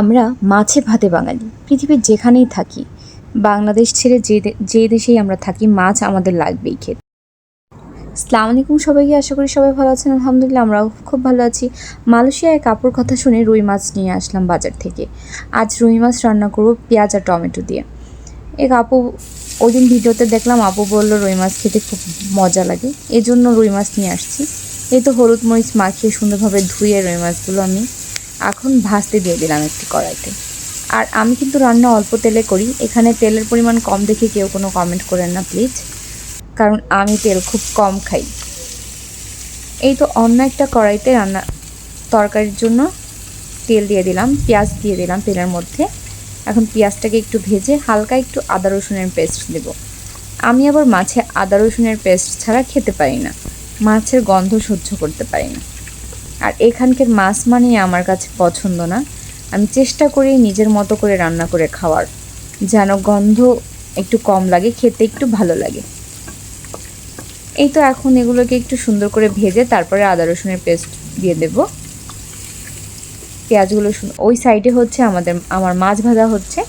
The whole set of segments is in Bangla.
আমরা মাছে ভাতে বাঙালি। পৃথিবীর যেখানেই থাকি, বাংলাদেশ ছেড়ে যে দেশেই আমরা থাকি, মাছ আমাদের লাগবেই খেতে। আসসালামু আলাইকুম সবাইকে, আশা করি সবাই ভালো আছেন। আলহামদুলিল্লাহ আমরাও খুব ভালো আছি। মালয়েশিয়ায় কাপড় কথা শুনে রুই মাছ নিয়ে আসলাম বাজার থেকে। আজ রুই মাছ রান্না করব পেঁয়াজ আর টমেটো দিয়ে। আপু ওই দিন ভিডিওতে দেখলাম, আপু বললো রুই মাছ খেতে খুব মজা লাগে, এই জন্য রুই মাছ নিয়ে আসছি। এই তো হলুদ মরিচ মাখিয়ে সুন্দরভাবে ধুয়ে রুই মাছগুলো আমি এখন ভাজতে দিয়ে দিলাম একটি কড়াইতে। আর আমি কিন্তু রান্না অল্প তেলে করি, এখানে তেলের পরিমাণ কম দেখে কেউ কোনো কমেন্ট করেন না প্লিজ, কারণ আমি তেল খুব কম খাই। এই তো অন্য একটা কড়াইতে তরকারির জন্য তেল দিয়ে দিলাম, পেঁয়াজ দিয়ে দিলাম তেলের মধ্যে। এখন পেঁয়াজটাকে একটু ভেজে হালকা একটু আদা রসুনের পেস্ট দেব। আমি আবার মাছে আদা রসুনের পেস্ট ছাড়া খেতে পারি না, মাছের গন্ধ সহ্য করতে পারি না। আর এখানকার মাছ মানে আমার কাছে পছন্দ না। আমি চেষ্টা করি নিজের মতো করে রান্না করে খাওয়ার, যেন গন্ধ একটু কম লাগে, খেতে একটু ভালো লাগে। এই তো এখন এগুলোকে একটু সুন্দর করে ভেজে তারপরে আদা রসুনের পেস্ট দিয়ে দেব। পেঁয়াজগুলো ওই সাইডে হচ্ছে আমার মাছ ভাজা হচ্ছে।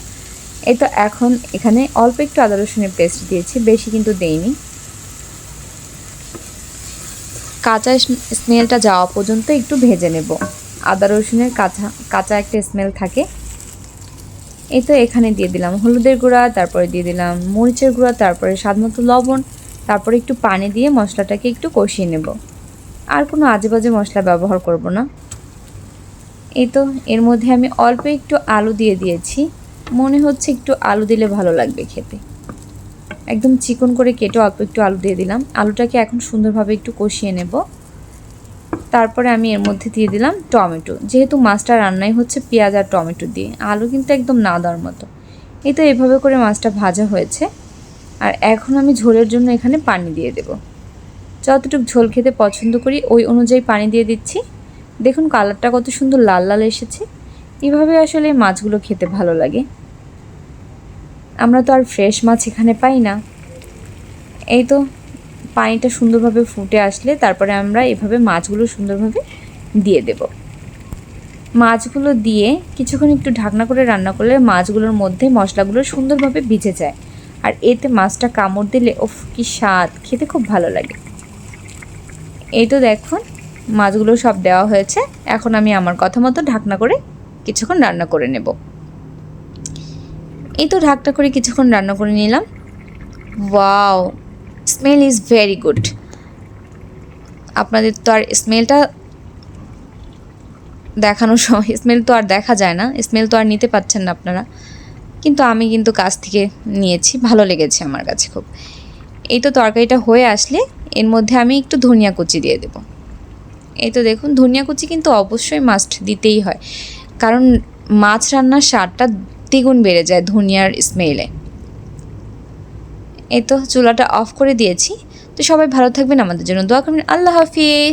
এই তো এখন এখানে অল্প একটু আদা রসুনের পেস্ট দিয়েছি, বেশি কিন্তু দেইনি। কাঁচা স্মেলটা যাওয়া পর্যন্ত একটু ভেজে নেব। আদা রসুনের কাঁচা একটা স্মেল থাকে। এই তো এখানে দিয়ে দিলাম হলুদের গুঁড়া, তারপরে দিয়ে দিলাম মরিচের গুঁড়া, তারপরে স্বাদমতো লবণ, তারপরে একটু পানি দিয়ে মশলাটাকে একটু কষিয়ে নেব। আর কোনো আজেবাজে মশলা ব্যবহার করব না। এই তো এর মধ্যে আমি অল্প একটু আলু দিয়ে দিয়েছি, মনে হচ্ছে একটু আলু দিলে ভালো লাগবে খেতে। একদম চিকন করে কেটে অল্প একটু আলু দিয়ে দিলাম। আলুটাকে এখন সুন্দরভাবে একটু কষিয়ে নেব। তারপরে আমি এর মধ্যে দিয়ে দিলাম টমেটো, যেহেতু মাছটা রান্নাই হচ্ছে পেঁয়াজ আর টমেটো দিয়ে, আলু কিন্তু একদম না দেওয়ার মতো। এই তো এভাবে করে মাছটা ভাজা হয়েছে। আর এখন আমি ঝোলের জন্য এখানে পানি দিয়ে দেব। যতটুকু ঝোল খেতে পছন্দ করি ওই অনুযায়ী পানি দিয়ে দিচ্ছি। দেখুন কালারটা কত সুন্দর লাল লাল এসেছে। এভাবে আসলে মাছগুলো খেতে ভালো লাগে। আমরা তো আর ফ্রেশ মাছ এখানে পাই না। এই তো পানিটা সুন্দরভাবে ফুটে আসলে তারপরে আমরা এভাবে মাছগুলো সুন্দরভাবে দিয়ে দেব। মাছগুলো দিয়ে কিছুক্ষণ একটু ঢাকনা করে রান্না করলে মাছগুলোর মধ্যে মশলাগুলো সুন্দরভাবে ভিজে যায়। আর এতে মাছটা কামড় দিলে ওফ কি স্বাদ, খেতে খুব ভালো লাগে। এই তো দেখুন মাছগুলো সব দেওয়া হয়েছে। এখন আমি আমার কথা মতো ঢাকনা করে কিছুক্ষণ রান্না করে নেব। এই তো ঢাকনা করে কিছুক্ষণ রান্না করে নিলাম। Wow, smell is very good. আপনাদের তো আর স্মেলটা দেখানোর সময় স্মেল তো আর দেখা যায় না, স্মেল তো আর নিতে পারছেন না আপনারা, কিন্তু আমি কিন্তু কাছ থেকে নিয়েছি, ভালো লেগেছে আমার কাছে খুব। এই তো তরকারিটা হয়ে আসলে এর মধ্যে আমি একটু ধনিয়া কুচি দিয়ে দেব। এই তো দেখুন ধনিয়া কুচি কিন্তু অবশ্যই মাস্ট দিতেই হয়, কারণ মাছ রান্নার স্বাদটা দ্বিগুণ বেড়ে যায় ধনিয়ার স্মেলে। এই তো চুলাটা অফ করে দিয়েছি। তো সবাই ভালো থাকবেন, আমাদের জন্য দোয়া করবেন। আল্লাহ হাফিজ।